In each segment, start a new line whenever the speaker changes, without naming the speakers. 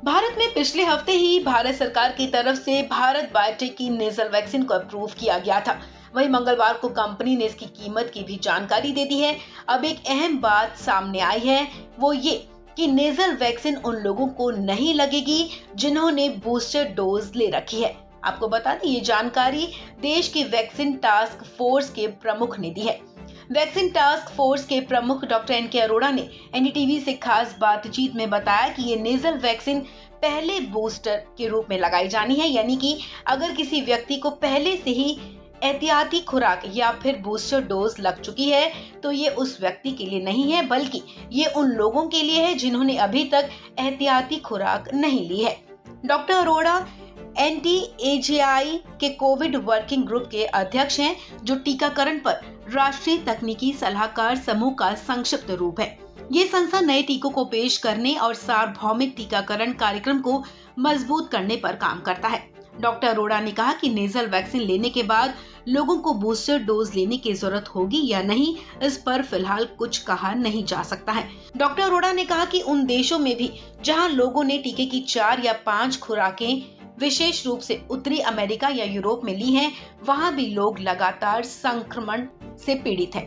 भारत में पिछले हफ्ते ही भारत सरकार की तरफ से भारत बायोटेक की नेजल वैक्सीन को अप्रूव किया गया था। वहीं मंगलवार को कंपनी ने इसकी कीमत की भी जानकारी दे दी है। अब एक अहम बात सामने आई है, वो ये कि नेजल वैक्सीन उन लोगों को नहीं लगेगी जिन्होंने बूस्टर डोज ले रखी है। आपको बता दें, ये जानकारी देश की वैक्सीन टास्क फोर्स के प्रमुख ने दी है। वैक्सीन टास्क फोर्स के प्रमुख डॉक्टर एनके अरोड़ा ने एनडीटीवी से खास बातचीत में बताया कि ये नेजल वैक्सीन पहले बूस्टर के रूप में लगाई जानी है, यानी कि अगर किसी व्यक्ति को पहले से ही एहतियाती खुराक या फिर बूस्टर डोज लग चुकी है तो ये उस व्यक्ति के लिए नहीं है, बल्कि ये उन लोगों के लिए है जिन्होंने अभी तक एहतियाती खुराक नहीं ली है। डॉक्टर अरोड़ा NTAJI के कोविड वर्किंग ग्रुप के अध्यक्ष हैं, जो टीकाकरण पर राष्ट्रीय तकनीकी सलाहकार समूह का संक्षिप्त रूप है। ये संस्था नए टीकों को पेश करने और सार्वभौमिक टीकाकरण कार्यक्रम को मजबूत करने पर काम करता है। डॉक्टर अरोड़ा ने कहा कि नेजल वैक्सीन लेने के बाद लोगों को बूस्टर डोज लेने की जरूरत होगी या नहीं, इस पर फिलहाल कुछ कहा नहीं जा सकता है। डॉक्टर अरोड़ा ने कहा कि उन देशों में भी जहां लोगों ने टीके की 4 या 5 खुराकें विशेष रूप से उत्तरी अमेरिका या यूरोप में ली हैं, वहां भी लोग लगातार संक्रमण से पीड़ित हैं।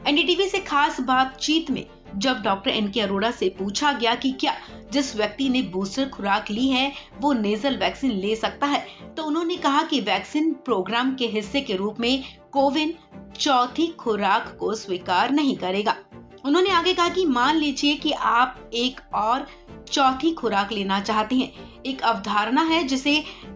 एनडीटीवी से खास बातचीत में जब डॉक्टर एनके अरोड़ा से पूछा गया कि क्या जिस व्यक्ति ने बूस्टर खुराक ली है वो नेजल वैक्सीन ले सकता है, तो उन्होंने कहा कि वैक्सीन प्रोग्राम के हिस्से के रूप में कोविन चौथी खुराक को स्वीकार नहीं करेगा। उन्होंने आगे कहा कि मान लीजिए कि आप एक और चौथी खुराक लेना चाहते हैं। एक अवधारणा है जिसे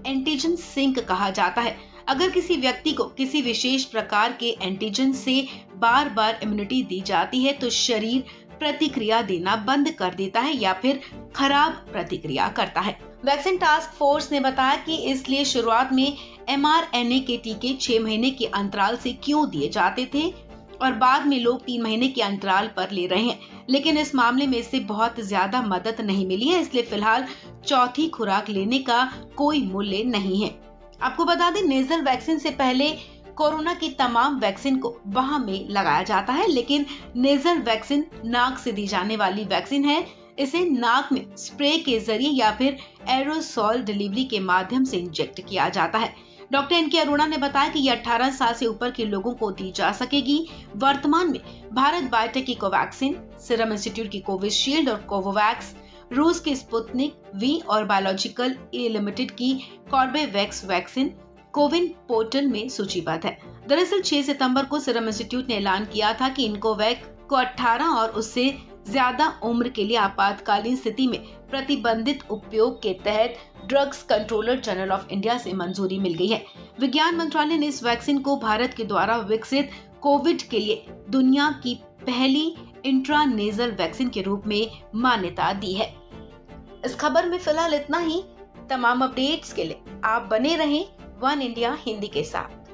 एंटीजन सिंक कहा जाता है। अगर किसी व्यक्ति को किसी विशेष प्रकार के एंटीजन से बार बार इम्यूनिटी दी जाती है तो शरीर प्रतिक्रिया देना बंद कर देता है या फिर खराब प्रतिक्रिया करता है। वैक्सीन टास्क फोर्स ने बताया कि इसलिए शुरुआत में mRNA के टीके 6 महीने के अंतराल से क्यों दिए जाते थे और बाद में लोग 3 महीने के अंतराल पर ले रहे हैं, लेकिन इस मामले में इससे बहुत ज्यादा मदद नहीं मिली है, इसलिए फिलहाल चौथी खुराक लेने का कोई मूल्य नहीं है। आपको बता दें, नेजल वैक्सीन से पहले कोरोना की तमाम वैक्सीन को बाह में लगाया जाता है, लेकिन नेजल वैक्सीन नाक से दी जाने वाली वैक्सीन है। इसे नाक में स्प्रे के जरिए या फिर एरोसॉल डिलीवरी के माध्यम से इंजेक्ट किया जाता है। डॉक्टर एनके अरोड़ा ने बताया कि ये 18 साल से ऊपर के लोगों को दी जा सकेगी। वर्तमान में भारत बायोटेक की कोवैक्सीन, सीरम इंस्टीट्यूट की कोविशील्ड और कोवोवैक्स, रूस की स्पुतनिक वी और बायोलॉजिकल ए लिमिटेड की कॉर्बेवैक्स वैक्सीन कोविन पोर्टल में सूचीबद्ध है। दरअसल 6 सितंबर को सीरम इंस्टीट्यूट ने ऐलान किया था कि इनकोवैक को 18 और उससे ज्यादा उम्र के लिए आपातकालीन स्थिति में प्रतिबंधित उपयोग के तहत drugs controller general of India से मंजूरी मिल गई है। विज्ञान मंत्रालय ने इस वैक्सीन को भारत के द्वारा विकसित कोविड के लिए दुनिया की पहली इंट्रानेजल वैक्सीन के रूप में मान्यता दी है। इस खबर में फिलहाल इतना ही। तमाम अपडेट्स के लिए आप बने रहें वन इंडिया हिंदी के साथ।